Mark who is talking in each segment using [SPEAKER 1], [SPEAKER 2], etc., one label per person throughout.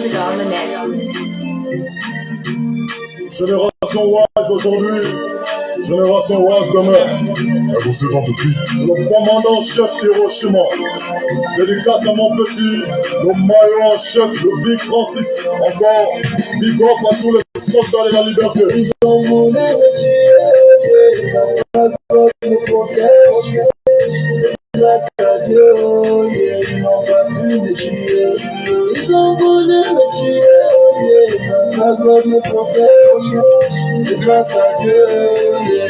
[SPEAKER 1] Music on the net.
[SPEAKER 2] Génération Wise aujourd'hui, Génération Wise demain. Et vous êtes dans le beat. Le commandant-chef Hiroshima. Dédicace à mon petit, le maillot en chef, le Big Francis. Encore, big up à tous les soldats de la liberté.
[SPEAKER 3] Ils ont voulu me tuer, papa me protège. Grâce à Dieu, ils n'ont pas pu me tuer. Ils ont voulu me tuer, papa me protège. Grâce à Dieu,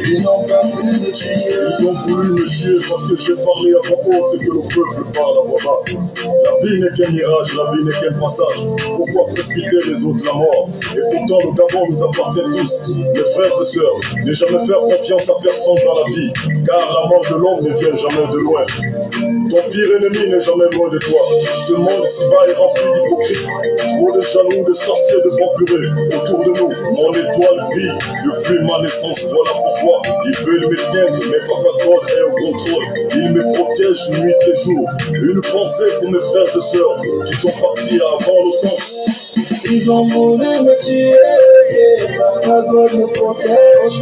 [SPEAKER 3] ils n'ont pas pu me tuer.
[SPEAKER 2] Ils ont voulu me tuer parce que j'ai parlé à propos, c'est que le peuple parle à voix basse. La vie n'est qu'un mirage, la vie n'est qu'un passage. Pourquoi précipiter les autres la mort? Et pourtant le Gabon nous appartient tous, mes frères et sœurs. Ne jamais faire confiance à personne dans la vie, car la mort de l'homme ne vient jamais de loin. Ton pire ennemi n'est jamais loin de toi. Ce monde ici-bas est rempli d'hypocrites, trop de jaloux, de sorciers, de vampurés autour de nous. Mon étoile brille depuis ma naissance, voilà pourquoi ils veulent m'éteindre, mais Papa God est au contrôle. Il me protège nuit et jour. Une pensée pour mes frères et sœurs qui sont partis avant le temps.
[SPEAKER 3] Ils ont voulu me tuer, papa God me protège.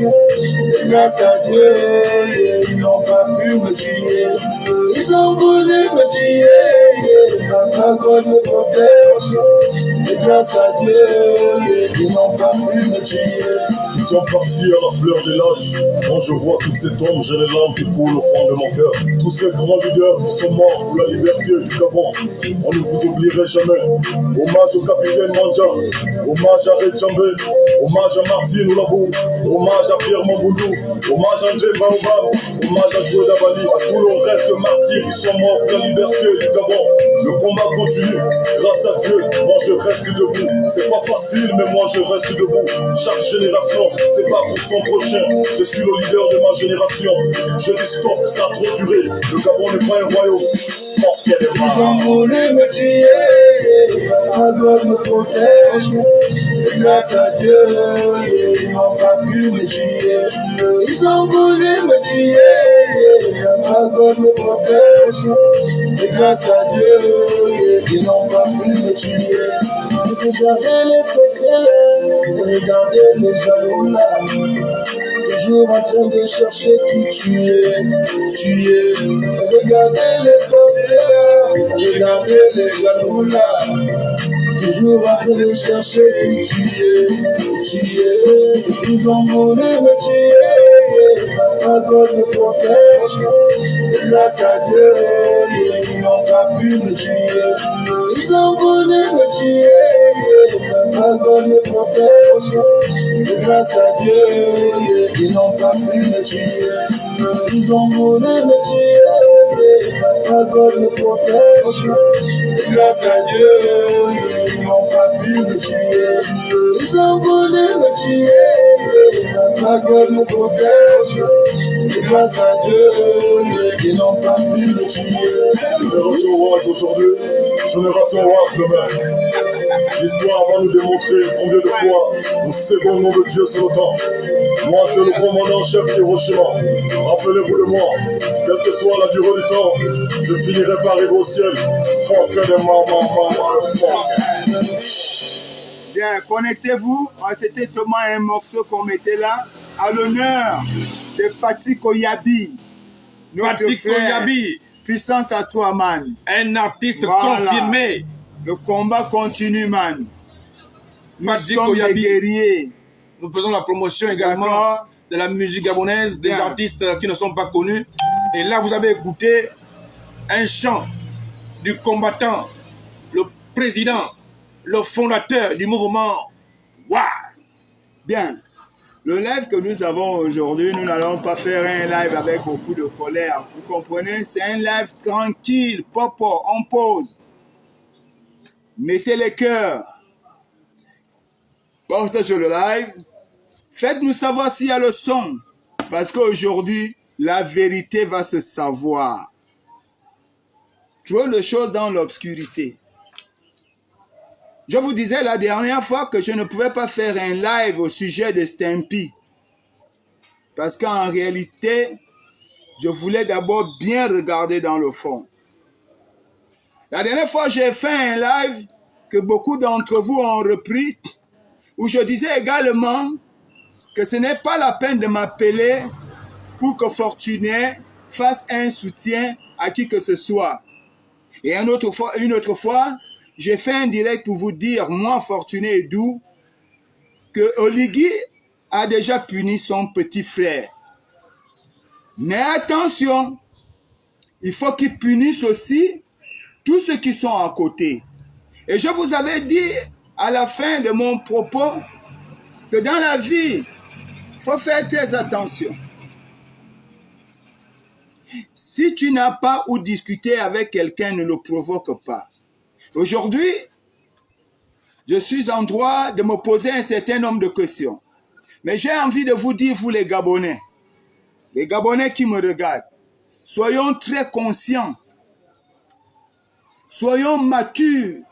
[SPEAKER 3] Grâce à Dieu, ils n'ont pas pu me tuer. Ils ont voulu me tuer, papa God me protège. Grâce à Dieu, ils n'ont pas pu me tuer.
[SPEAKER 2] Ils sont partis à la fleur de l'âge. Quand je vois toutes ces tombes, j'ai les larmes qui coulent au fond de mon cœur. Tous ces grands leaders qui sont morts pour la liberté du Gabon, on ne vous oublierait jamais. Hommage au capitaine Manja, hommage à Red Djambé, hommage à Martine Oulabou, hommage à Pierre Mamboundou, hommage à André Baobab, hommage à Joué Dabali, à tout le reste de martyrs qui sont morts pour la liberté du Gabon. Le combat continue, grâce à Dieu, moi je reste debout. C'est pas facile, mais moi je reste debout. Chaque génération, c'est pas pour son prochain. Je suis le leader de ma génération. Je dis stop, ça a trop duré. Le Gabon n'est pas un royaume.
[SPEAKER 3] Ils ont voulu me tuer, papa God me protège. C'est grâce à Dieu, ils n'ont pas pu me tuer. Ils ont voulu me tuer, papa God me protège. C'est grâce à Dieu, ils n'ont pas pu me tuer. Regardez les sorciers, regardez les jaloux là. Toujours en train de chercher qui tuer. Regardez les sorciers là, regardez les jaloux là. Toujours en train de chercher qui tuer. Ils ont voulu me tuer, papa God me protège. Grâce à Dieu, ils n'ont pas pu me tuer. Ils ont voulu me tuer, papa God me protège. Grâce à Dieu, ils n'ont pas pu me tuer. Ils ont voulu me tuer, papa God me protège. Grâce à Dieu, ils n'ont pas pu me tuer. Ils ont voulu me tuer, papa God me protège. Grâce à Dieu, ils n'ont pas pu me tuer.
[SPEAKER 2] Génération Wise aujourd'hui, Génération Wise demain. L'histoire va nous démontrer combien de fois nous cédons le nom de Dieu sur le temps. Moi, c'est le commandant-chef Hiroshima. Rappelez-vous de moi, quelle que soit la durée du temps, je finirai par arriver au ciel. Fuck them,
[SPEAKER 4] Bien, connectez-vous. C'était seulement un morceau qu'on mettait là, à l'honneur de Patrick Oyabi.
[SPEAKER 5] Patrick Oyabi.
[SPEAKER 4] Puissance à toi, man.
[SPEAKER 5] Un artiste
[SPEAKER 4] Voilà.
[SPEAKER 5] confirmé.
[SPEAKER 4] Le combat continue, man. Nous
[SPEAKER 5] Patrick
[SPEAKER 4] sommes des
[SPEAKER 5] Oyabi.
[SPEAKER 4] guerriers.
[SPEAKER 5] Nous faisons la promotion également de la musique gabonaise, des artistes qui ne sont pas connus. Et là, vous avez écouté un chant du combattant, le président, le fondateur du mouvement WAS.
[SPEAKER 4] Bien. Le live que nous avons aujourd'hui, nous n'allons pas faire un live avec beaucoup de colère. Vous comprenez? C'est un live tranquille, popo, on pause. Mettez les cœurs. Partagez le live. Faites-nous savoir s'il y a le son. Parce qu'aujourd'hui, la vérité va se savoir. Trop de choses dans l'obscurité. Je vous disais la dernière fois que je ne pouvais pas faire un live au sujet de Stampy. Parce qu'en réalité, je voulais d'abord bien regarder dans le fond. La dernière fois, j'ai fait un live que beaucoup d'entre vous ont repris, où je disais également que ce n'est pas la peine de m'appeler pour que Fortuné fasse un soutien à qui que ce soit. Et une autre fois, j'ai fait un direct pour vous dire, moi, Fortuné Edou, que Oligui a déjà puni son petit frère. Mais attention, il faut qu'il punisse aussi tous ceux qui sont à côté. Et je vous avais dit à la fin de mon propos que dans la vie, il faut faire très attention. Si tu n'as pas où discuter avec quelqu'un, ne le provoque pas. Aujourd'hui, je suis en droit de me poser un certain nombre de questions. Mais j'ai envie de vous dire, vous les Gabonais qui me regardent, soyons très conscients, soyons matures,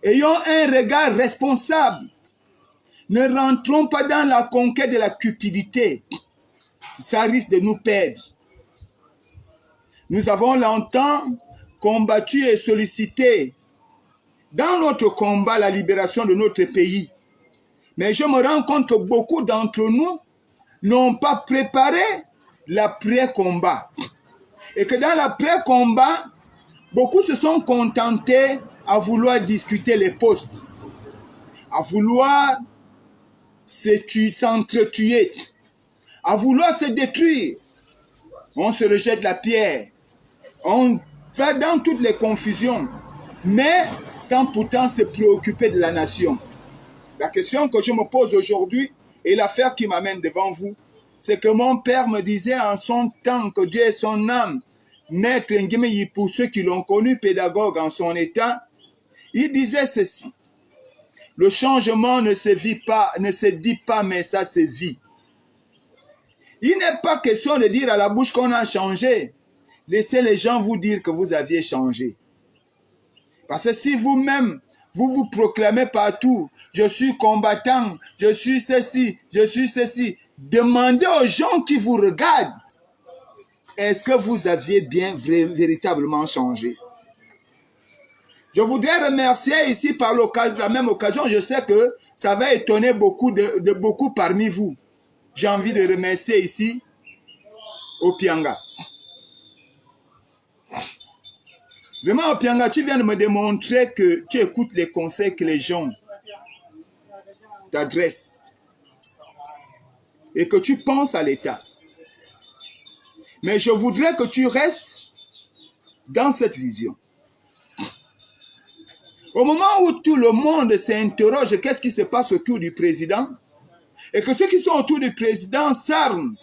[SPEAKER 4] ayons un regard responsable. Ne rentrons pas dans la conquête de la cupidité. Ça risque de nous perdre. Nous avons longtemps combattu et sollicité dans notre combat la libération de notre pays. Mais je me rends compte que beaucoup d'entre nous n'ont pas préparé l'après-combat. Et que dans l'après-combat, beaucoup se sont contentés à vouloir discuter les postes, à vouloir s'entretuer, à vouloir se détruire. On se rejette la pierre, on va dans toutes les confusions, mais sans pourtant se préoccuper de la nation. La question que je me pose aujourd'hui, et l'affaire qui m'amène devant vous, c'est que mon père me disait en son temps, que Dieu est son âme, Maître Nguemeyi, pour ceux qui l'ont connu, pédagogue en son état, il disait ceci: le changement ne se dit pas, mais ça se vit. Il n'est pas question de dire à la bouche qu'on a changé. Laissez les gens vous dire que vous aviez changé. Parce que si vous-même, vous vous proclamez partout, je suis combattant, je suis ceci, demandez aux gens qui vous regardent, est-ce que vous aviez bien véritablement changé? Je voudrais remercier ici par la même occasion, je sais que ça va étonner beaucoup parmi vous. J'ai envie de remercier ici Opianga. Vraiment, Opianga, tu viens de me démontrer que tu écoutes les conseils que les gens t'adressent et que tu penses à l'État. Mais je voudrais que tu restes dans cette vision. Au moment où tout le monde s'interroge qu'est-ce qui se passe autour du président, et que ceux qui sont autour du président s'arment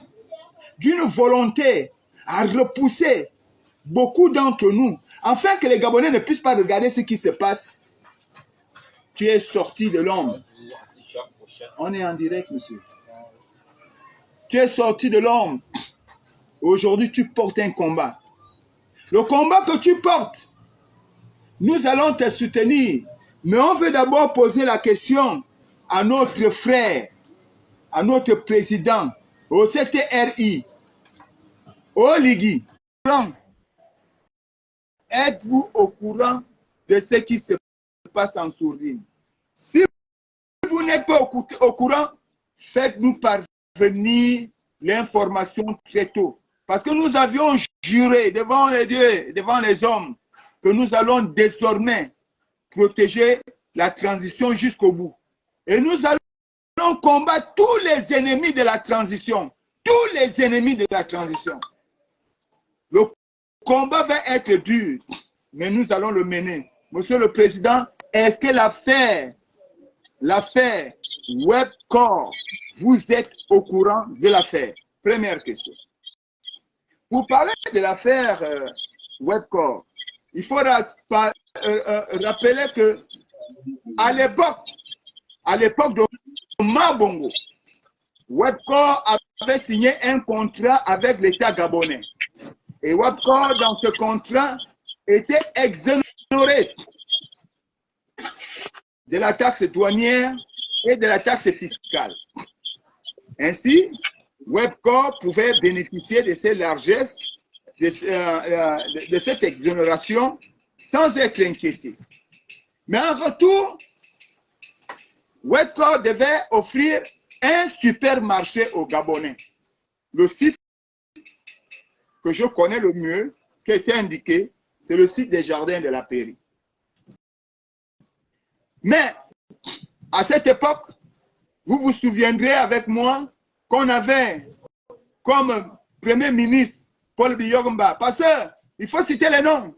[SPEAKER 4] d'une volonté à repousser beaucoup d'entre nous, afin que les Gabonais ne puissent pas regarder ce qui se passe, tu es sorti de l'ombre. On est en direct, monsieur. Tu es sorti de l'ombre. Aujourd'hui, tu portes un combat. Le combat que tu portes, nous allons te soutenir. Mais on veut d'abord poser la question à notre frère, à notre président, au CTRI, au Ligui. Êtes-vous au courant de ce qui se passe en Sourdine? Si vous n'êtes pas au courant, faites-nous parvenir l'information très tôt. Parce que nous avions juré devant les dieux, devant les hommes, que nous allons désormais protéger la transition jusqu'au bout. Et nous allons combattre tous les ennemis de la transition. Tous les ennemis de la transition. Le combat va être dur, mais nous allons le mener. Monsieur le Président, est-ce que l'affaire Webcor, vous êtes au courant de l'affaire? Première question. Pour parler de l'affaire Webcor, il faut rappeler que à l'époque de Mabongo, Webcor avait signé un contrat avec l'État gabonais. Et Webcor, dans ce contrat, était exonéré de la taxe douanière et de la taxe fiscale. Ainsi, Webcor pouvait bénéficier de ces largesses, de cette exonération, sans être inquiété. Mais en retour, Webcor devait offrir un supermarché aux Gabonais. Le site que je connais le mieux, qui a été indiqué, c'est le site des Jardins de la Pairie. Mais à cette époque, vous vous souviendrez avec moi qu'on avait comme Premier ministre Paul Biyogomba. Parce qu'il faut citer les noms.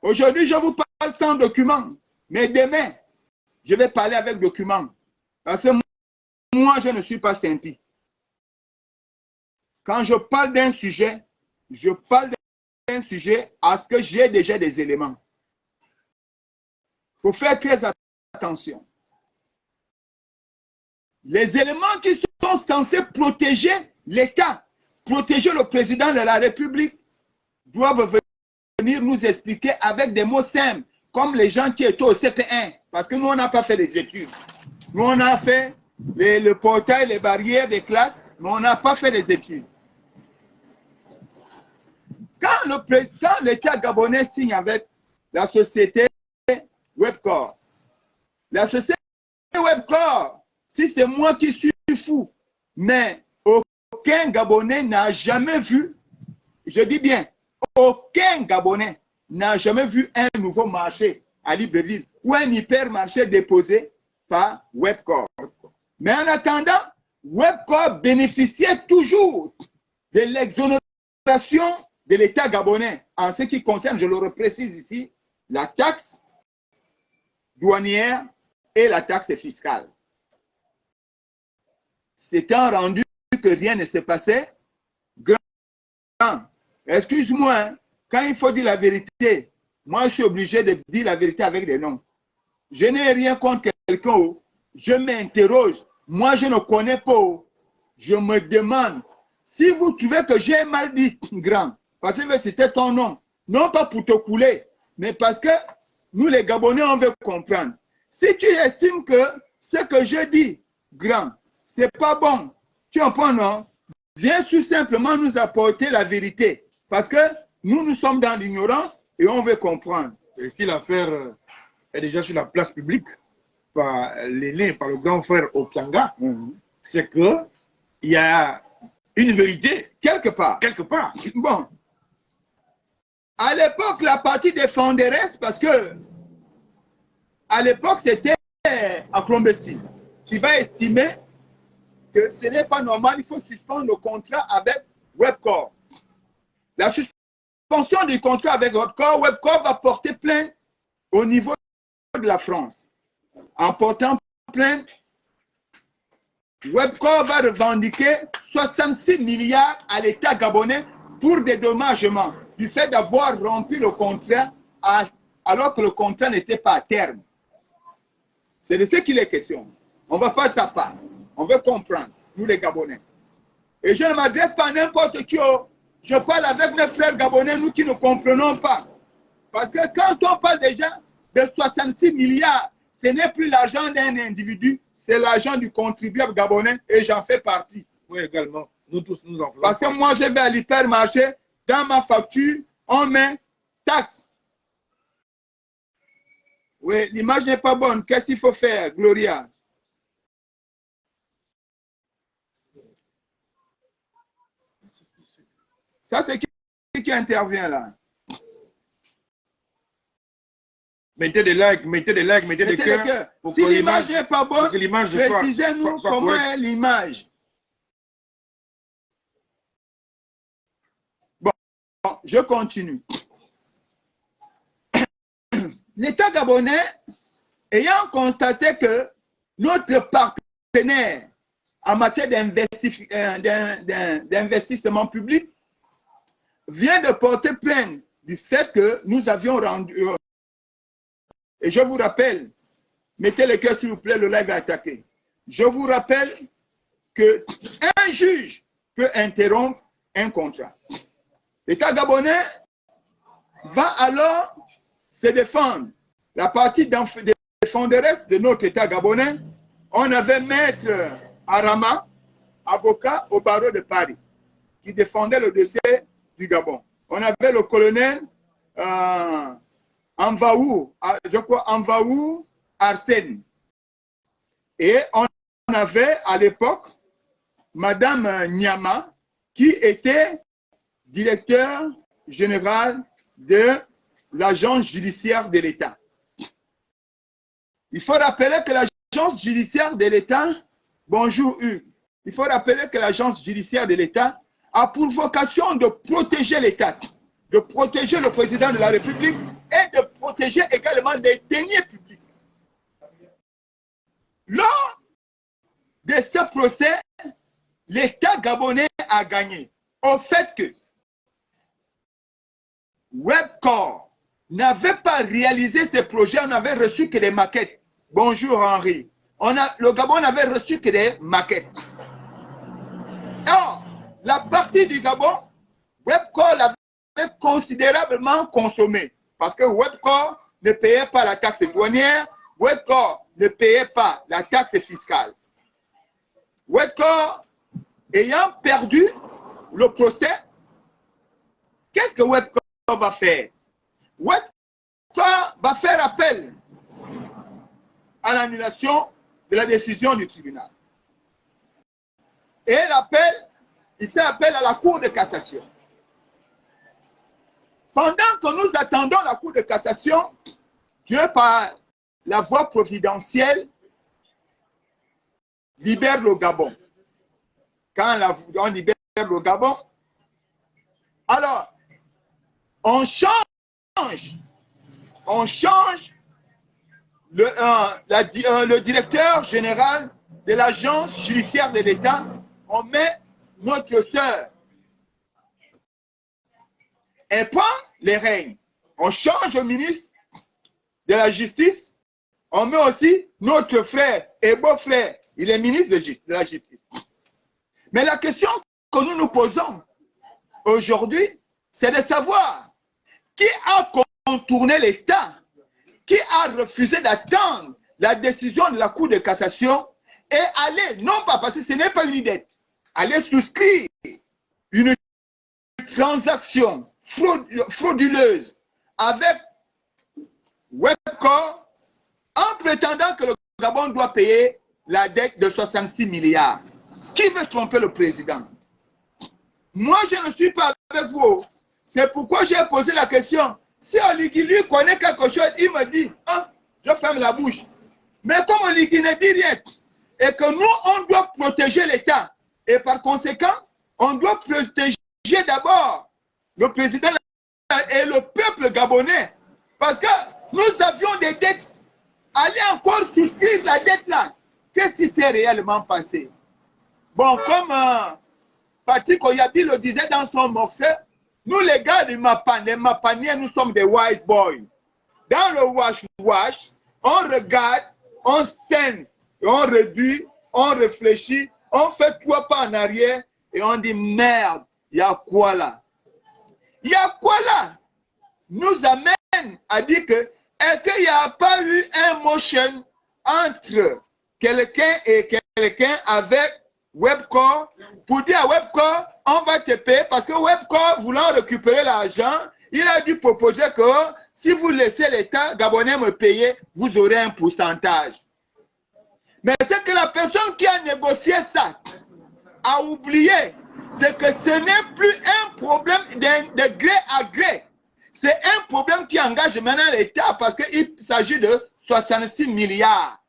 [SPEAKER 4] Aujourd'hui, je vous parle sans document. Mais demain, je vais parler avec document. Parce que moi, je ne suis pas stimpi. Quand je parle d'un sujet, je parle d'un sujet à ce que j'ai déjà des éléments. Il faut faire très attention. Les éléments qui sont censés protéger l'État, protéger le président de la République, doivent venir nous expliquer avec des mots simples, comme les gens qui étaient au CP1, parce que nous, on n'a pas fait des études. Nous, on a fait le portail, les barrières des classes, mais on n'a pas fait des études. Quand l'État gabonais signe avec la société Webcor, la société Webcor, si c'est moi qui suis fou, mais aucun Gabonais n'a jamais vu, je dis bien, aucun Gabonais n'a jamais vu un nouveau marché à Libreville ou un hypermarché déposé par Webcor. Mais en attendant, Webcor bénéficiait toujours de l'exonération de l'État gabonais en ce qui concerne, je le précise ici, la taxe douanière et la taxe fiscale. S'étant rendu que rien ne s'est passé, excuse-moi, hein, quand il faut dire la vérité, moi je suis obligé de dire la vérité avec des noms. Je n'ai rien contre quelqu'un, je m'interroge, moi je ne connais pas, je me demande, si vous trouvez que j'ai mal dit, grand, parce que c'était ton nom, non pas pour te couler, mais parce que nous les Gabonais, on veut comprendre. Si tu estimes que ce que je dis, grand, c'est pas bon, tu en prends non, viens tout simplement nous apporter la vérité. Parce que nous sommes dans l'ignorance et on veut comprendre.
[SPEAKER 5] Et si l'affaire est déjà sur la place publique par l'aîné, par le grand frère Opianga, c'est qu'il y a une vérité. Quelque part. Quelque part.
[SPEAKER 4] Bon. À l'époque, la partie des Fonderes, parce que à l'époque, c'était Akrombessi qui va estimer que ce n'est pas normal, il faut suspendre le contrat avec Webcor. La suspension du contrat avec Webcor, Webcor va porter plainte au niveau de la France. En portant plainte, Webcor va revendiquer 66 milliards à l'État gabonais pour dédommagement du fait d'avoir rempli le contrat alors que le contrat n'était pas à terme. C'est de ce qu'il est question. On ne va pas ta part. On veut comprendre, nous les Gabonais. Et je ne m'adresse pas à n'importe qui. Je parle avec mes frères Gabonais, nous qui ne comprenons pas. Parce que quand on parle déjà de 66 milliards, ce n'est plus l'argent d'un individu, c'est l'argent du contribuable gabonais et j'en fais partie.
[SPEAKER 5] Oui, également. Nous tous, nous en faisons.
[SPEAKER 4] Parce que moi, je vais à l'hypermarché, dans ma facture, on met taxe. Oui, l'image n'est pas bonne. Qu'est-ce qu'il faut faire, Gloria? Ça, c'est qui intervient là?
[SPEAKER 5] Mettez des likes, mettez des likes, mettez des cœurs.
[SPEAKER 4] Si l'image n'est pas bonne, précisez-nous comment est l'image. Bon, je continue. L'État gabonais, ayant constaté que notre partenaire en matière d'investissement public vient de porter plainte du fait que nous avions rendu... Et je vous rappelle, mettez le cœur s'il vous plaît, le live est attaqué. Je vous rappelle qu'un juge peut interrompre un contrat. L'État gabonais va alors se défendre. La partie défenderesse de notre État gabonais, on avait Maître Arama, avocat au barreau de Paris, qui défendait le dossier du Gabon. On avait le colonel Anvaou, je crois Anvaou Arsène. Et on avait à l'époque Madame Nyama, qui était directeur général de l'agence judiciaire de l'État. Il faut rappeler que l'agence judiciaire de l'État, bonjour Hugues, il faut rappeler que l'agence judiciaire de l'État a pour vocation de protéger l'État, de protéger le président de la République et de protéger également les deniers publics. Lors de ce procès, l'État gabonais a gagné au fait que Webcor n'avait pas réalisé ce projet, on n'avait reçu que des maquettes. Bonjour Henri. Le Gabon n'avait reçu que des maquettes. Or, la partie du Gabon, Webcor l'avait considérablement consommée parce que Webcor ne payait pas la taxe douanière, Webcor ne payait pas la taxe fiscale. Webcor ayant perdu le procès, qu'est-ce que Webcor va faire? Webcor va faire appel à l'annulation de la décision du tribunal. Et l'appel, il fait appel à la Cour de cassation. Pendant que nous attendons la Cour de cassation, Dieu, par la voie providentielle, libère le Gabon. Quand on libère le Gabon, alors, on change le directeur général de l'agence judiciaire de l'État, on met notre sœur. Elle prend les règnes. On change le ministre de la Justice, on met aussi notre frère et beau-frère, il est ministre de la Justice. Mais la question que nous nous posons aujourd'hui, c'est de savoir qui a contourné l'État, qui a refusé d'attendre la décision de la Cour de cassation et aller, non pas parce que ce n'est pas une dette, aller souscrire une transaction frauduleuse avec Webcor en prétendant que le Gabon doit payer la dette de 66 milliards. Qui veut tromper le président? Moi, je ne suis pas avec vous. C'est pourquoi j'ai posé la question. Si Oligui lui connaît quelque chose, il me dit, ah, je ferme la bouche. Mais comme Oligui ne dit rien, et que nous, on doit protéger l'État, et par conséquent, on doit protéger d'abord le président et le peuple gabonais. Parce que nous avions des dettes. Allez encore souscrire la dette là. Qu'est-ce qui s'est réellement passé? Bon, comme Patrick Oyabi le disait dans son morceau, nous les gars de Mapan, les Mapaniens, nous sommes des wise boys. Dans le wash-wash, on regarde, on sense, on réduit, on réfléchit, on fait 3 pas en arrière et on dit merde, il y a quoi là? Il y a quoi là? Nous amène à dire que est-ce qu'il n'y a pas eu un motion entre quelqu'un et quelqu'un avec Webcor pour dire à Webcor, on va te payer parce que Webcor, voulant récupérer l'argent, il a dû proposer que si vous laissez l'État gabonais me payer, vous aurez un pourcentage. Mais c'est que la personne qui a négocié ça a oublié, c'est que ce n'est plus un problème de gré à gré. C'est un problème qui engage maintenant l'État parce qu'il s'agit de 66 milliards.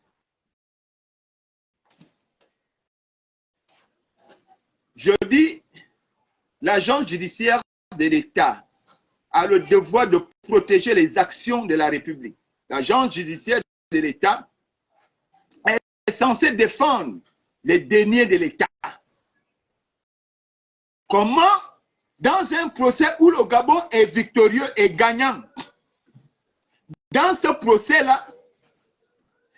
[SPEAKER 4] Je dis, l'agence judiciaire de l'État a le devoir de protéger les actions de la République. L'agence judiciaire de l'État est censée défendre les deniers de l'État. Comment, dans un procès où le Gabon est victorieux et gagnant, dans ce procès-là,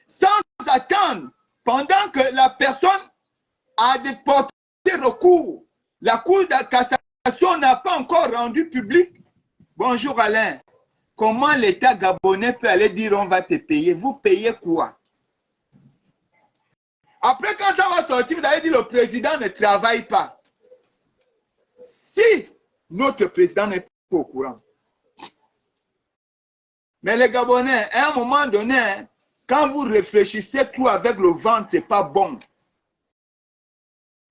[SPEAKER 4] sans attendre, pendant que la personne a déporté recours, la Cour de cassation n'a pas encore rendu public. Bonjour Alain, comment l'État gabonais peut aller dire on va te payer? Vous payez quoi? Après, quand ça va sortir, vous allez dire le président ne travaille pas. Si notre président n'est pas au courant. Mais les Gabonais, à un moment donné, quand vous réfléchissez tout avec le ventre, ce n'est pas bon.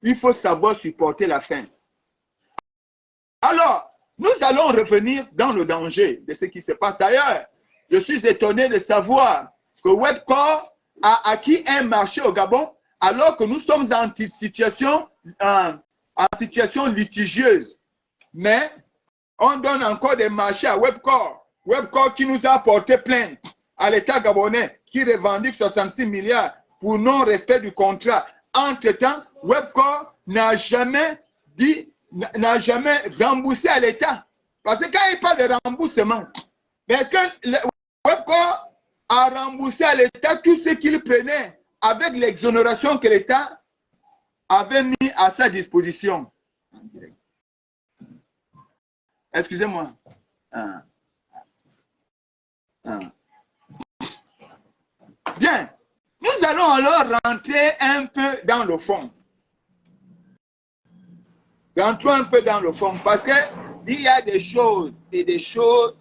[SPEAKER 4] Il faut savoir supporter la faim. Alors, nous allons revenir dans le danger de ce qui se passe. D'ailleurs, je suis étonné de savoir que Webcor a acquis un marché au Gabon alors que nous sommes en situation litigieuse. Mais on donne encore des marchés à Webcor. Webcor qui nous a porté plainte à l'État gabonais qui revendique 66 milliards pour non-respect du contrat. Entre-temps, Webcor n'a jamais remboursé à l'État. Parce que quand il parle de remboursement, est-ce que le Webcor a remboursé à l'État tout ce qu'il prenait avec l'exonération que l'État avait mis à sa disposition? Excusez-moi. Bien. Nous allons alors rentrer un peu dans le fond. Rentrons un peu dans le fond parce que il y a des choses et des choses,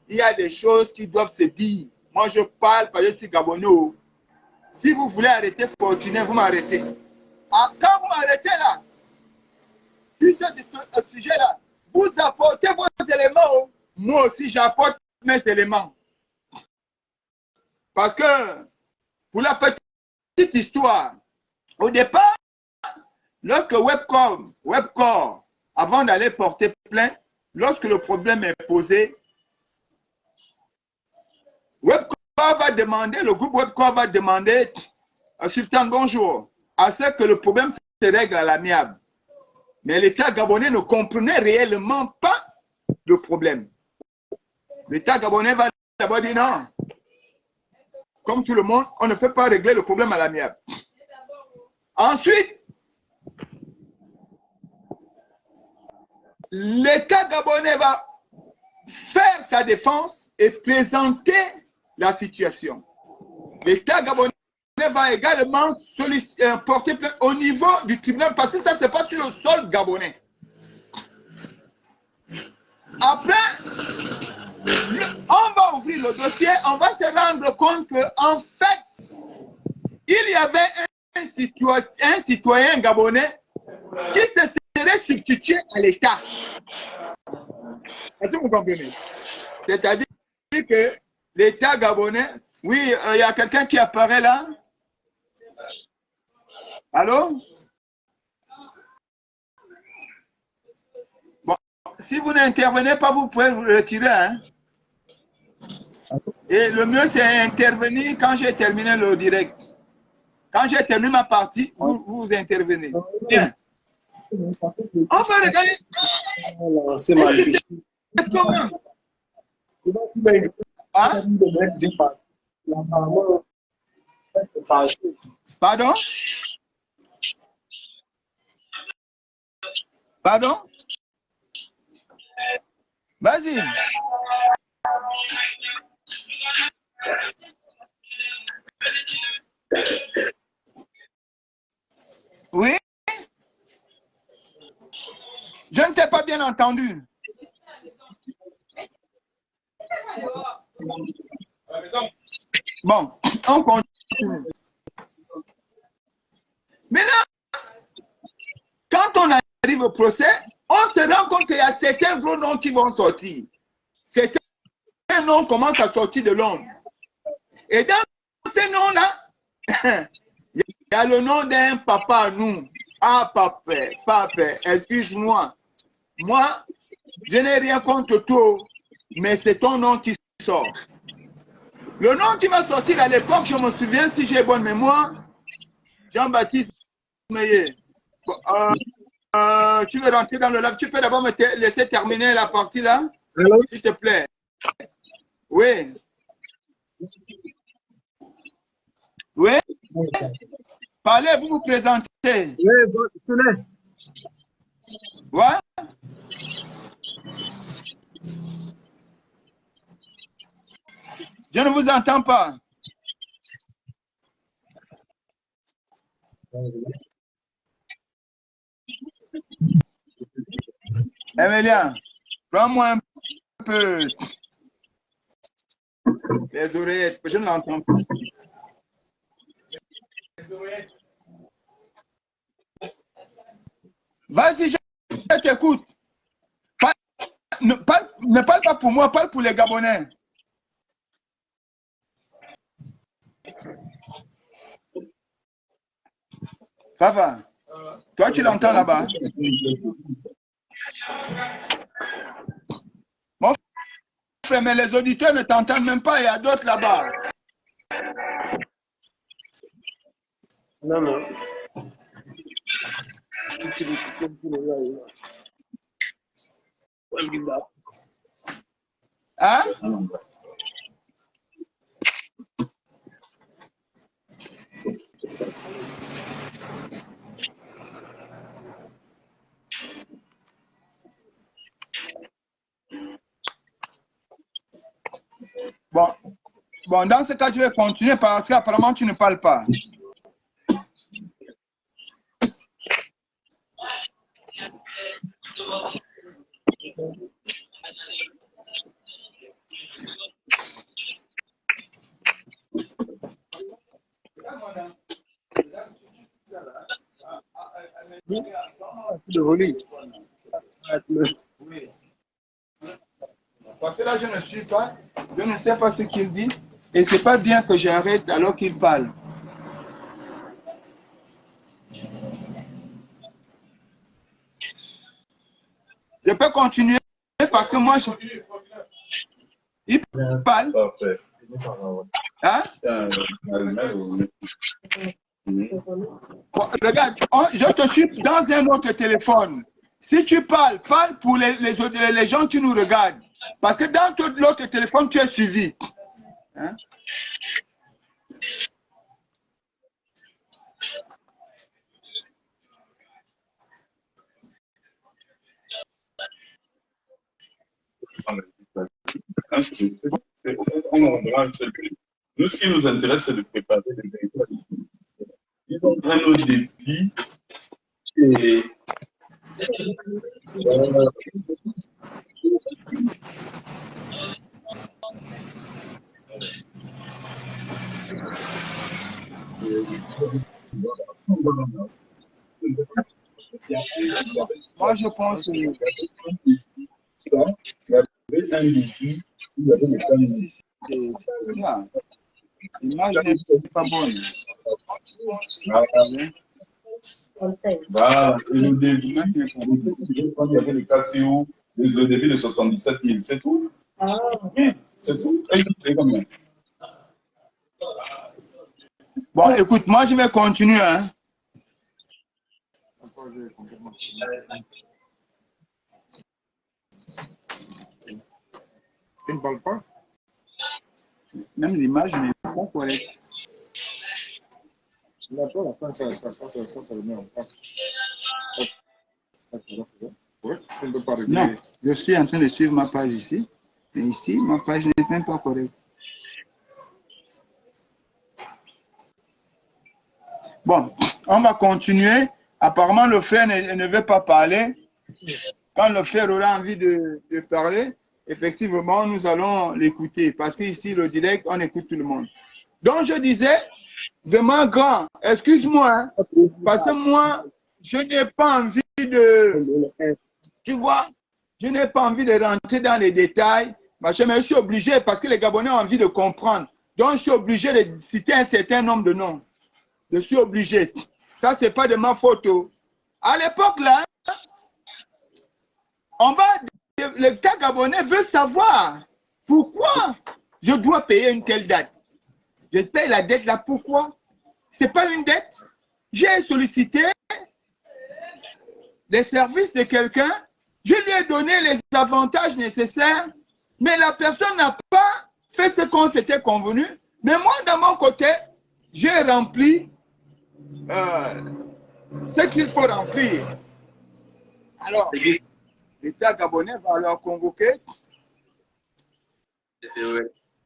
[SPEAKER 4] il y a des choses qui doivent se dire. Moi, je parle parce que je suis Gabonais. Si vous voulez arrêter Fortuné, vous m'arrêtez. Quand vous m'arrêtez là, sur ce sujet-là, vous apportez vos éléments. Moi aussi, j'apporte mes éléments. Parce que, pour la petite histoire, au départ, lorsque Webcor, avant d'aller porter plainte, lorsque le problème est posé, le groupe Webcor va demander, Sultan, bonjour, à ce que le problème se règle à l'amiable. Mais l'État gabonais ne comprenait réellement pas le problème. L'État gabonais va d'abord dire non. Comme tout le monde, on ne peut pas régler le problème à l'amiable. Ensuite, l'État gabonais va faire sa défense et présenter la situation. L'État gabonais va également porter plainte au niveau du tribunal parce que ça ne se passe sur le sol gabonais. Après, on va ouvrir le dossier, on va se rendre compte qu'en fait, il y avait un citoyen gabonais qui se serait substitué à l'État. Est-ce que vous comprenez? C'est-à-dire que l'État gabonais, oui, il y a quelqu'un qui apparaît là. Allô? Bon, si vous n'intervenez pas, vous pouvez vous retirer. Hein? Et le mieux, c'est intervenir quand j'ai terminé le direct. Quand j'ai terminé ma partie, vous intervenez. Bien. On va regarder.
[SPEAKER 3] C'est magnifique.
[SPEAKER 4] Comment? Hein? Pardon? Pardon? Vas-y. Oui? Je ne t'ai pas bien entendu. Bon, on continue. Maintenant, quand on arrive au procès, on se rend compte qu'il y a certains gros noms qui vont sortir. Certains noms commencent à sortir de l'ombre. Et dans ces noms-là, il y a le nom d'un papa à nous. Ah, papa, excuse-moi. Moi, je n'ai rien contre toi, mais c'est ton nom qui sort. Le nom qui va sortir à l'époque, je me souviens, si j'ai bonne mémoire, Jean-Baptiste Meillet. Tu veux rentrer dans le live, tu peux d'abord me laisser terminer la partie là, s'il te plaît. Oui. Oui. Parlez, vous vous présentez.
[SPEAKER 1] Oui, je connais.
[SPEAKER 4] Ouais. Je ne vous entends pas. Emilien, prends-moi un peu les oreillettes, je ne l'entends pas. Vas-y, je t'écoute. Ne parle pas pour moi, parle pour les Gabonais. Fafa, toi tu l'entends là-bas? Mon frère, mais les auditeurs ne t'entendent même pas, il y a d'autres là-bas.
[SPEAKER 1] Non, non.
[SPEAKER 4] Hein? Bon, dans ce cas, je vais continuer parce qu'apparemment, tu ne parles pas.
[SPEAKER 1] Le volume.
[SPEAKER 4] Oui. Parce que là, je ne suis pas, je ne sais pas ce qu'il dit. Et c'est pas bien que j'arrête alors qu'il parle. Je peux continuer parce que moi, il parle. Hein? Bon, regarde, je te suis dans un autre téléphone. Si tu parles, parle pour les gens qui nous regardent. Parce que dans l'autre téléphone, tu es suivi. Hein?
[SPEAKER 6] Nous, ce qui nous intéresse, c'est de préparer les véritables. Ils ont un autre défi et
[SPEAKER 4] moi, je pense que
[SPEAKER 6] un défi, vous avez le temps.
[SPEAKER 4] l'image n'est pas bonne.
[SPEAKER 6] Voilà, et le début, il y avait le KCO, le début de 77 000, c'est tout. C'est tout.
[SPEAKER 4] Bon, écoute, moi, je vais continuer. Hein.
[SPEAKER 1] Tu ne parles pas?
[SPEAKER 4] Même l'image n'est pas correcte.
[SPEAKER 1] D'accord, la fin, ça le met en place. Tu ne peux pas régler.
[SPEAKER 4] Non, je suis en train de suivre ma page ici. Mais ici, ma page n'est même pas correcte. Bon, on va continuer. Apparemment, le frère ne veut pas parler. Quand le frère aura envie de parler, effectivement, nous allons l'écouter. Parce qu'ici, le direct, on écoute tout le monde. Donc, je disais, vraiment grand, excuse-moi, hein, parce que moi, je n'ai pas envie de... Tu vois, je n'ai pas envie de rentrer dans les détails. Mais je suis obligé, parce que les Gabonais ont envie de comprendre. Donc, je suis obligé de citer un certain nombre de noms. Je suis obligé. Ça, ce n'est pas de ma faute. À l'époque, là, l'État gabonais veut savoir pourquoi je dois payer une telle date. Je paye la dette là, pourquoi? Ce n'est pas une dette. J'ai sollicité les services de quelqu'un, je lui ai donné les avantages nécessaires, mais la personne n'a pas fait ce qu'on s'était convenu. Mais moi, de mon côté, j'ai rempli ce qu'il faut remplir. Alors, l'État gabonais va leur convoquer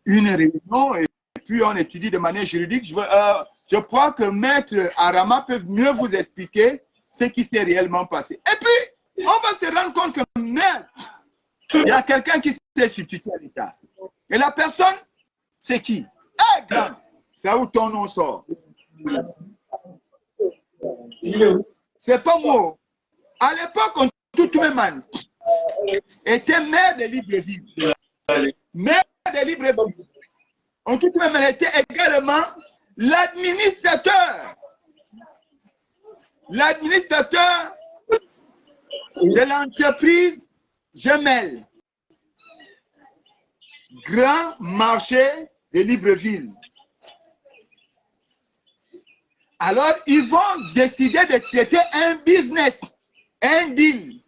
[SPEAKER 4] une réunion et puis on étudie de manière juridique. Je crois que Maître Arama peut mieux vous expliquer ce qui s'est réellement passé. Et puis, on va se rendre compte que merde, il y a quelqu'un qui s'est substitué à l'État. Et la personne, c'est qui? Eh, grand, c'est où ton nom sort. C'est pas moi. À l'époque, Ntoutou-Memane était maire de Libreville. Maire de Libreville. Ntoutou-Memane était également l'administrateur de l'entreprise Gemelle, grand marché de Libreville. Alors, ils vont décider de traiter un business, un deal.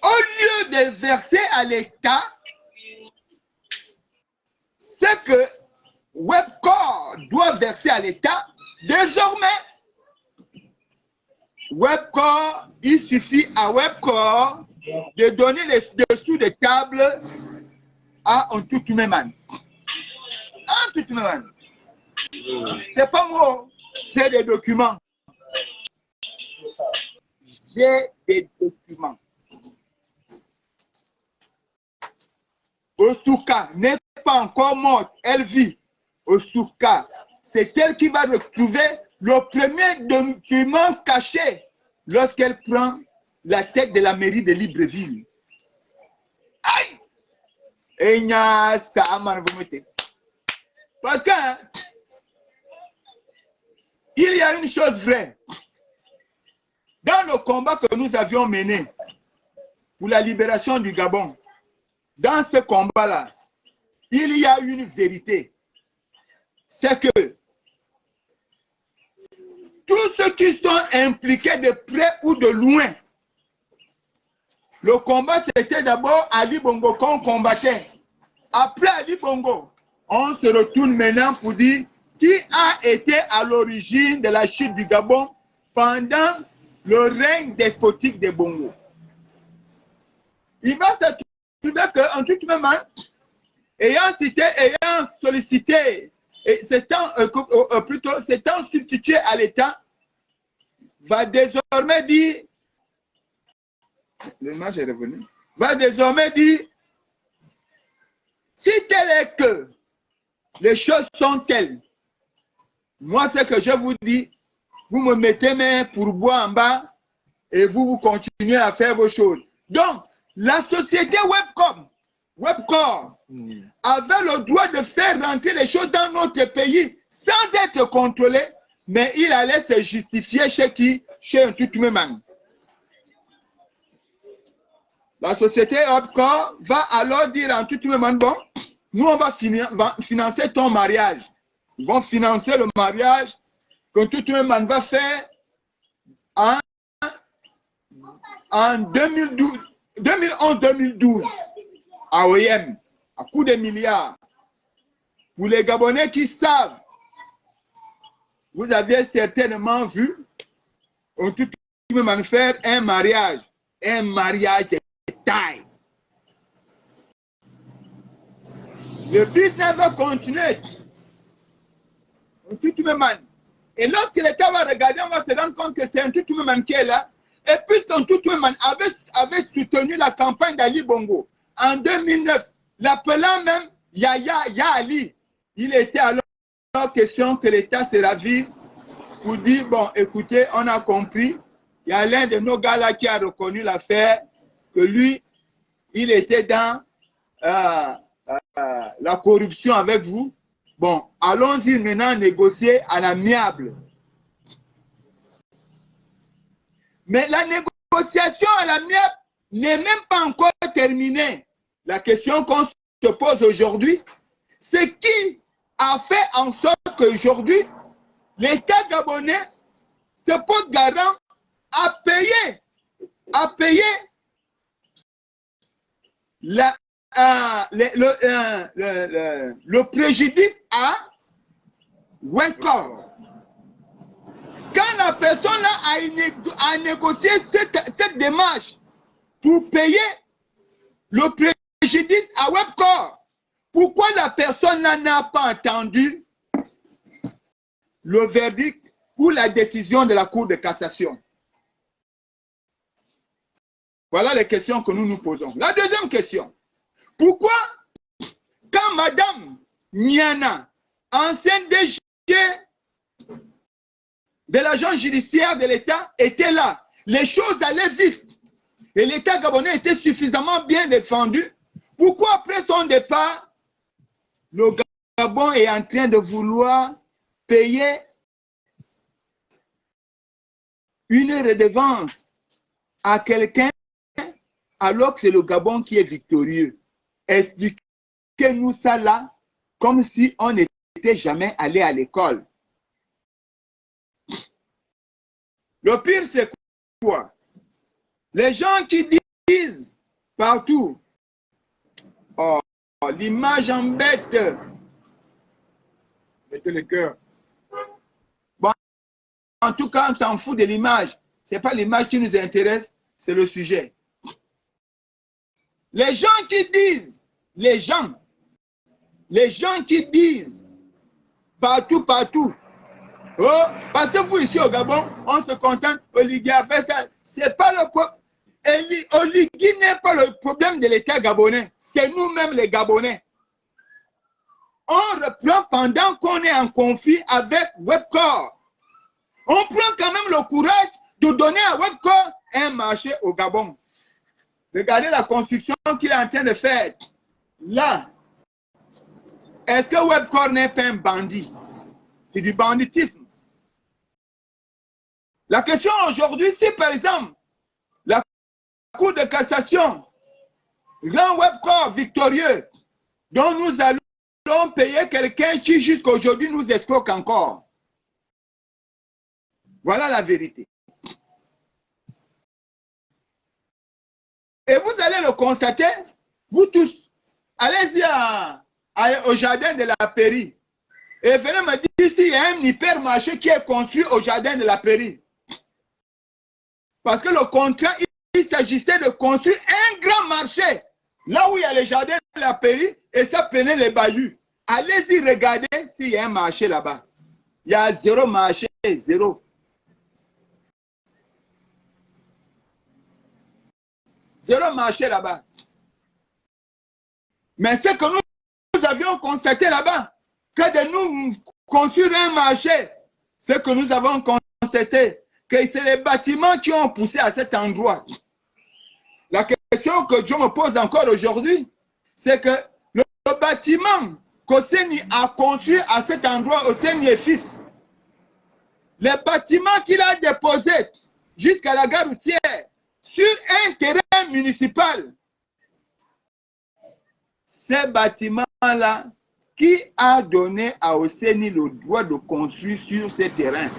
[SPEAKER 4] Au lieu de verser à l'État ce que Webcor doit verser à l'État, désormais, Webcor, il suffit à Webcor de donner les dessous de table à Ntoutou-Memane. Ntoutou-Memane. C'est pas moi, c'est des documents. J'ai des documents. Osuka n'est pas encore morte, elle vit. Osuka, c'est elle qui va retrouver le premier document caché lorsqu'elle prend la tête de la mairie de Libreville. Aïe! Parce que il y a une chose vraie. Dans le combat que nous avions mené pour la libération du Gabon, dans ce combat-là, il y a une vérité. C'est que tous ceux qui sont impliqués de près ou de loin, le combat c'était d'abord Ali Bongo qu'on combattait. Après Ali Bongo, on se retourne maintenant pour dire qui a été à l'origine de la chute du Gabon pendant le règne despotique des Bongo. Il va se trouver qu'en tout moment, ayant sollicité, et s'étant substitué à l'État, va désormais dire, l'image est revenue, va désormais dire, si tel est que les choses sont telles, moi ce que je vous dis, vous me mettez mes pourboires en bas et vous continuez à faire vos choses. Donc, la société Webcor avait le droit de faire rentrer les choses dans notre pays sans être contrôlé, mais il allait se justifier chez qui? Chez Ntoutou-Memane. La société Webcor va alors dire à Ntoutou-Memane, bon, nous on va financer ton mariage. Ils vont financer le mariage que Ntoutou-Memane va faire en 2011-2012 à OIM, à coup de milliards. Pour les Gabonais qui savent, vous avez certainement vu Ntoutou-Memane faire un mariage de taille. Le business va continuer. Ntoutou-Memane. Et lorsque l'État va regarder, on va se rendre compte que c'est Ntoutou-Memane qui est là. Et puisque Ntoutou-Memane avait soutenu la campagne d'Ali Bongo en 2009, l'appelant même Yaya Ali, il était alors question que l'État se ravise pour dire, bon, écoutez, on a compris, il y a l'un de nos gars là qui a reconnu l'affaire, que lui, il était dans la corruption avec vous. Bon, allons-y maintenant négocier à l'amiable. Mais la négociation à l'amiable n'est même pas encore terminée. La question qu'on se pose aujourd'hui, c'est qui a fait en sorte qu'aujourd'hui, l'État gabonais se porte garant à payer le préjudice à Webcor. Quand la personne a négocié cette démarche pour payer le préjudice à Webcor, pourquoi la personne n'a pas entendu le verdict ou la décision de la Cour de cassation? Voilà les questions que nous nous posons. La deuxième question, pourquoi quand Madame Niana, ancienne DG de l'agent judiciaire de l'État était là. Les choses allaient vite. Et l'État gabonais était suffisamment bien défendu. Pourquoi après son départ, le Gabon est en train de vouloir payer une redevance à quelqu'un alors que c'est le Gabon qui est victorieux? Expliquez-nous ça là, comme si on n'était jamais allé à l'école. Le pire, c'est quoi? Les gens qui disent partout, oh, l'image embête.
[SPEAKER 1] Mettez le cœur.
[SPEAKER 4] Bon, en tout cas, on s'en fout de l'image. Ce n'est pas l'image qui nous intéresse, c'est le sujet. Les gens qui disent, les gens qui disent partout, oh, parce que vous ici au Gabon, on se contente, Oligui a fait ça. C'est pas le problème. Oligui n'est pas le problème de l'État gabonais. C'est nous-mêmes les Gabonais. On reprend pendant qu'on est en conflit avec Webcor. On prend quand même le courage de donner à Webcor un marché au Gabon. Regardez la construction qu'il est en train de faire. Là, est-ce que Webcor n'est pas un bandit? C'est du banditisme. La question aujourd'hui, si par exemple, la Cour de cassation rend Webcor victorieux, dont nous allons payer quelqu'un qui jusqu'à aujourd'hui nous escroque encore. Voilà la vérité. Et vous allez le constater, vous tous, allez-y au jardin de la Pairie et venez me dire s'il y a un hypermarché qui est construit au jardin de la Pairie. Parce que le contrat, il s'agissait de construire un grand marché là où il y a le jardin de la Pairie et ça prenait les bayous. Allez-y regarder s'il y a un marché là-bas. Il y a zéro marché, zéro. Zéro marché là-bas. Mais ce que nous avions constaté là-bas, que de nous construire un marché, ce que nous avons constaté, que c'est les bâtiments qui ont poussé à cet endroit. La question que Dieu me pose encore aujourd'hui, c'est que le bâtiment qu'Oseni a construit à cet endroit, Oseni et fils, les bâtiments qu'il a déposés jusqu'à la gare routière, sur un terrain municipal, ces bâtiments-là, qui a donné à Oseni le droit de construire sur ces terrains?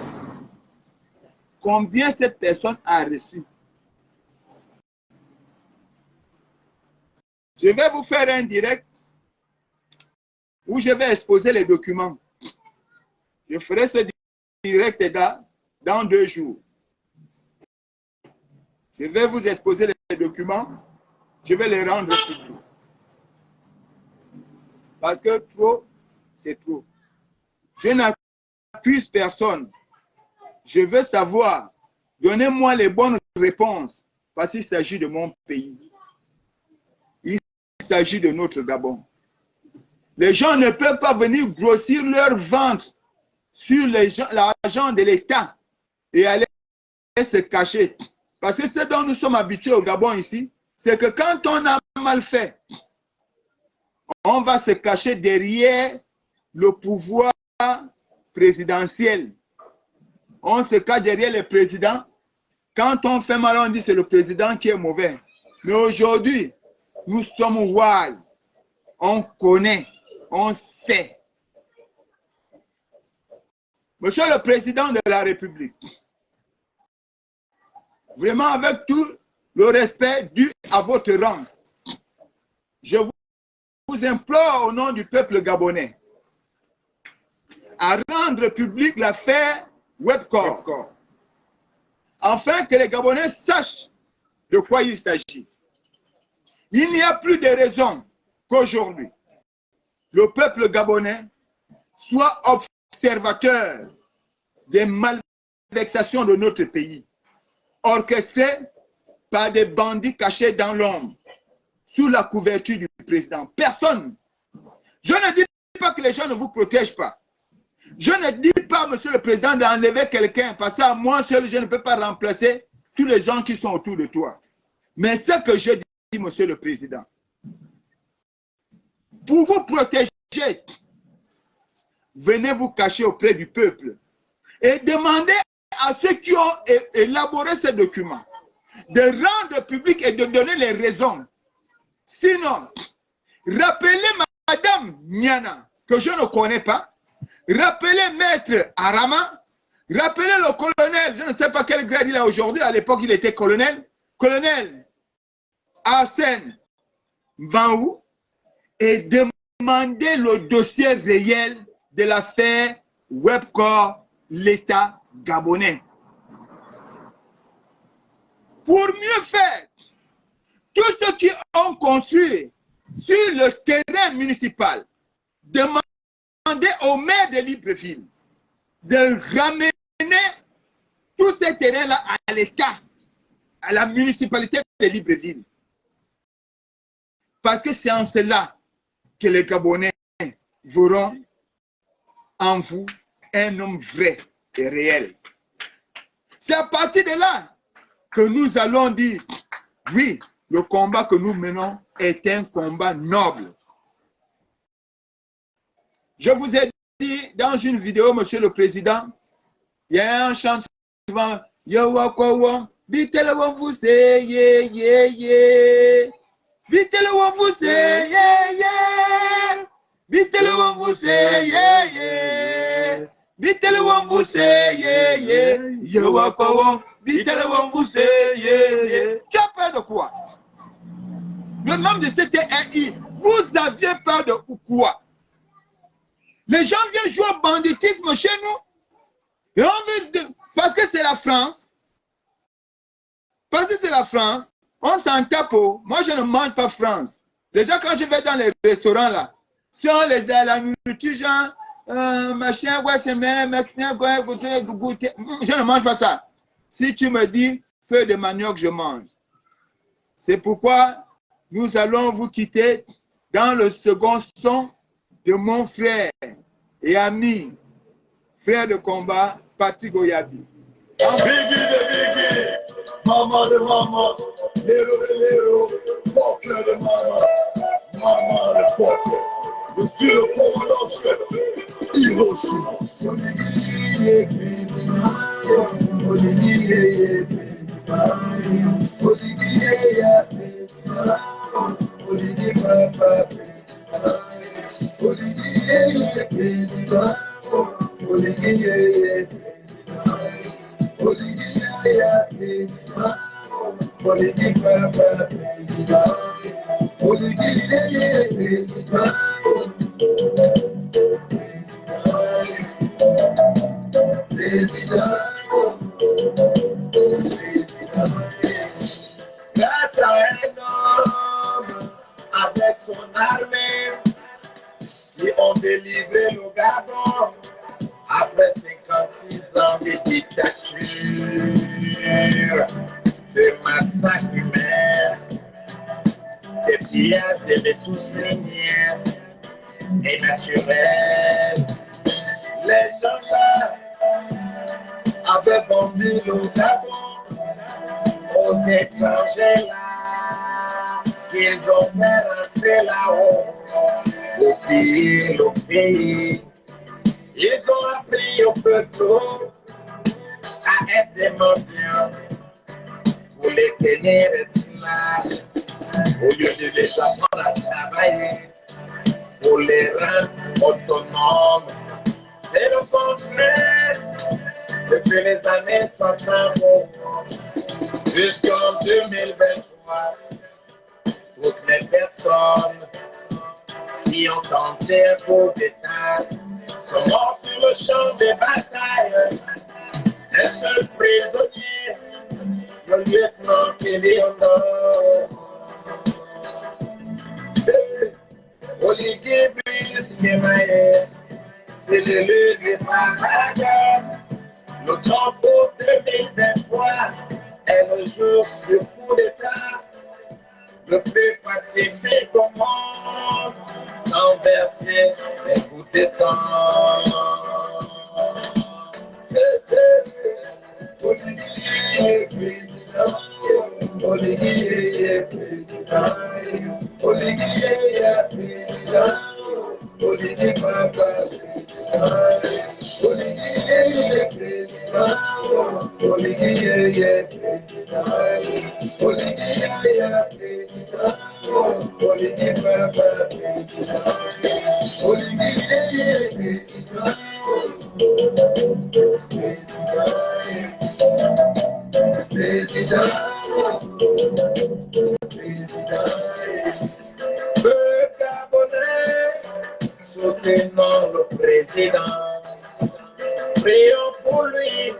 [SPEAKER 4] Combien cette personne a reçu? Je vais vous faire un direct où je vais exposer les documents. Je ferai ce direct dans 2 jours. Je vais vous exposer les documents. Je vais les rendre publics. Parce que trop, c'est trop. Je n'accuse personne. Je veux savoir. Donnez-moi les bonnes réponses. Parce qu'il s'agit de mon pays. Il s'agit de notre Gabon. Les gens ne peuvent pas venir grossir leur ventre sur l'argent de l'État et aller se cacher. Parce que ce dont nous sommes habitués au Gabon ici, c'est que quand on a mal fait, on va se cacher derrière le pouvoir présidentiel. On se cache derrière le président. Quand on fait mal, on dit c'est le président qui est mauvais. Mais aujourd'hui, nous sommes wise. On connaît, on sait. Monsieur le Président de la République, vraiment avec tout le respect dû à votre rang, je vous implore au nom du peuple gabonais à rendre public l'affaire Webcor, afin que les Gabonais sachent de quoi il s'agit. Il n'y a plus de raison qu'aujourd'hui, le peuple gabonais soit observateur des malversations de notre pays, orchestrées par des bandits cachés dans l'ombre, sous la couverture du président. Personne. Je ne dis pas que les gens ne vous protègent pas. Je ne dis pas, Monsieur le Président, d'enlever quelqu'un, parce qu'à moi seul, je ne peux pas remplacer tous les gens qui sont autour de toi. Mais ce que je dis, Monsieur le Président, pour vous protéger, venez vous cacher auprès du peuple et demandez à ceux qui ont élaboré ces documents de rendre public et de donner les raisons. Sinon, rappelez Madame Nyana, que je ne connais pas, rappelez Maître Arama, rappelez le colonel, je ne sais pas quel grade il a aujourd'hui, à l'époque il était colonel, colonel Arsène Vanhou, et demandez le dossier réel de l'affaire Webcor, l'État gabonais. Pour mieux faire, tous ceux qui ont construit sur le terrain municipal, demandez au maire de Libreville de ramener tous ces terrains-là à l'État, à la municipalité de Libreville. Parce que c'est en cela que les Gabonais verront en vous un homme vrai et réel. C'est à partir de là que nous allons dire, oui, le combat que nous menons est un combat noble. Je vous ai dit dans une vidéo, Monsieur le Président, il y a un chant souvent, Yo wako bitele wonfu se ye ye ye, bitele wonfu se ye ye, bitele wonfu se ye ye, bitele wonfu se ye ye, yo wako bitele wonfu se ye ye. Tu as peur de quoi? Le nom de CTRI, vous aviez peur de quoi? Les gens viennent jouer au banditisme chez nous. Et on veut parce que c'est la France. Parce que c'est la France. On s'en tape. Moi, je ne mange pas France. Déjà, quand je vais dans les restaurants, là, si on les a la nourriture, genre, machin, ouais, c'est même, je ne mange pas ça. Si tu me dis, feu de manioc, je mange. C'est pourquoi nous allons vous quitter dans le second son de mon frère et ami, frère de combat, Patrick Oyabi.
[SPEAKER 3] Biggie de Biggie, maman de maman, Lero de Lero, Fokler de maman, maman de Fokler. Je suis le commandant chef, Hiroshima. Olivier président, Olivier président, Olivier président, Olivier papa président, Olivier président, Olivier président. Olivier président, Olivier papa président, Olivier président, président, grâce à un homme avec son armée, ils ont délivré le Gabon. Après 56 ans de dictature, de massacres humains, de pillage de ressources minières et naturelles, les gens là avaient vendu le Gabon aux étrangers là, qu'ils ont fait rentrer là-haut, pour piller le pays. Ils ont appris au peuple à être des mendiants pour les tenir esclaves, au lieu de les apprendre à travailler, pour les rendre autonomes. C'est le contraire depuis les années 60 jusqu'en 2023. Toutes les personnes qui ont tenté un coup d'État sont morts sur le champ de bataille. Un seul prisonnier, le lieutenant Kéléondor. C'est Olivier Brice Kemaye, c'est le lieu de Paraga. Le drapeau 2023 est le jour du coup d'État, le plus pacifique au monde, sans verser des gouttes de sang. Oligui, yeah, président. Oligui, yeah, président. Oligui, papa, président. Oligui, yeah, président. Président. Président. Le Gabonais, soutenons le président. Prions pour lui,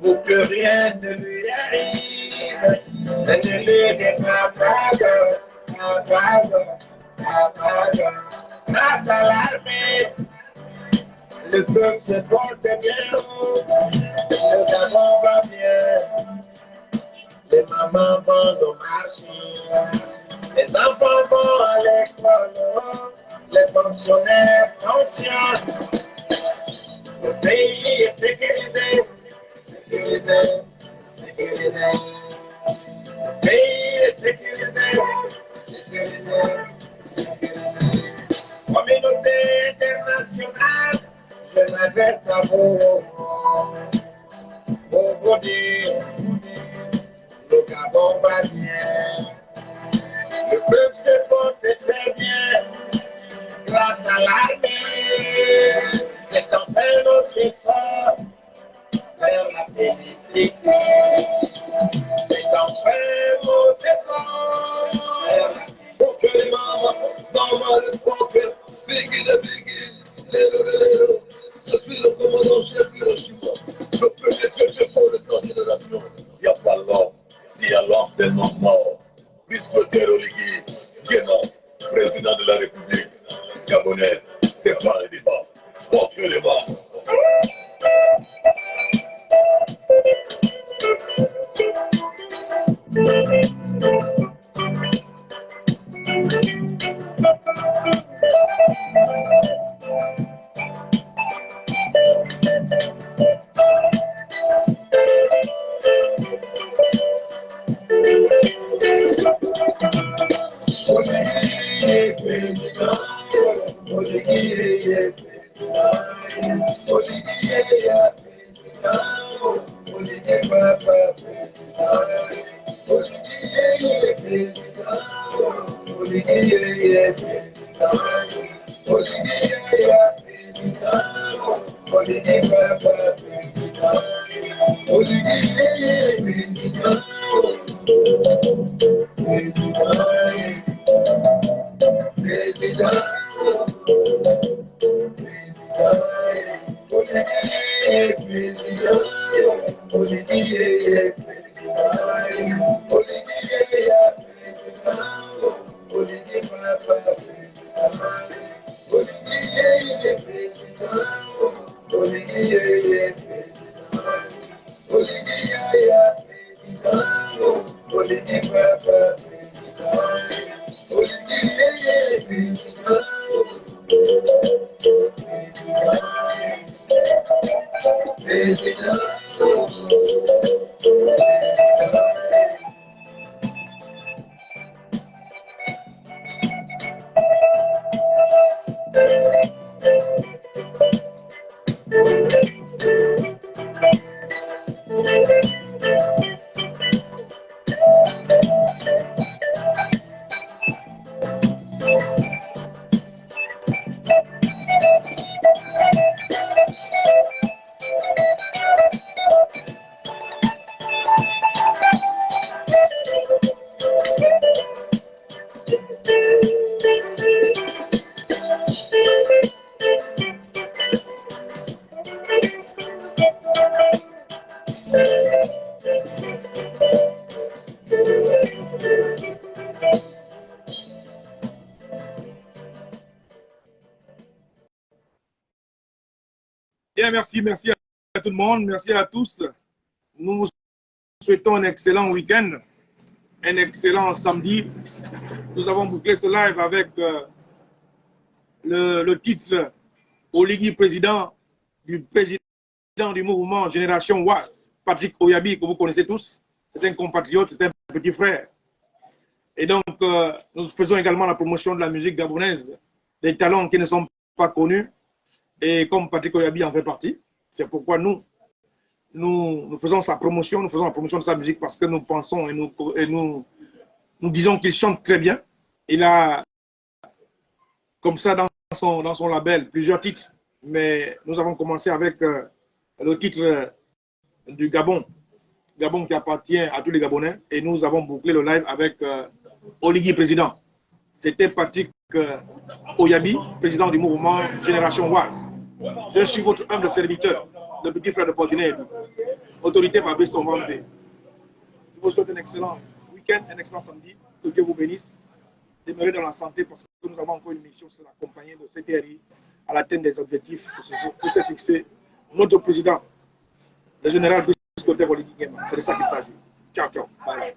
[SPEAKER 3] pour que rien ne lui arrive. C'est de lui des capables, grâce à l'armée. Le peuple se porte bien, le Gabon va bien. Les mamans vont au marché, les enfants vont à l'école, les fonctionnaires conscients. Le pays est sécurisé, sécurisé, sécurisé. Le pays est sécurisé, sécurisé, sécurisé. Communauté internationale, je m'adresse à vous pour vous dire, le Gabon va bien. Le peuple se porte très bien grâce à l'armée. C'est enfin notre effort vers la félicité. C'est enfin notre effort vers la félicité. Pour que les mamans, pour que Biggie, little. Je suis le commandant chef Hiroshima. Je peux laisser le fort de notre génération. Il n'y a pas l'homme. Si à l'homme, c'est non mort. Puisque Oligui Nguema, président de la République gabonaise, c'est pas le débat. Fuck le débat.
[SPEAKER 5] Bien, merci à tout le monde, merci à tous. Nous vous souhaitons un excellent week-end, un excellent samedi. Nous avons bouclé ce live avec le titre Oligui, président du mouvement Génération Waz, Patrick Oyabi, que vous connaissez tous. C'est un compatriote, c'est un petit frère. Et donc, nous faisons également la promotion de la musique gabonaise, des talents qui ne sont pas connus. Et comme Patrick Oyabi en fait partie, c'est pourquoi nous nous faisons sa promotion, nous faisons la promotion de sa musique parce que nous pensons et nous disons qu'il chante très bien. Il a, comme ça, dans son label, plusieurs titres. Mais nous avons commencé avec le titre du Gabon. Gabon qui appartient à tous les Gabonais. Et nous avons bouclé le live avec Oligui Président. C'était Patrick Oyabi, président du mouvement Génération Wise. Je suis votre humble serviteur, le petit frère de Fortuné, autorité Fabrice Sombrambé. Je vous souhaite un excellent week-end, un excellent samedi. Que Dieu vous bénisse. Demeurez dans la santé parce que nous avons encore une mission sur la compagnie de CTRI à l'atteinte des objectifs que s'est fixé notre président, le général Brice Oligui Nguema. C'est de ça qu'il s'agit. Ciao, ciao. Bye.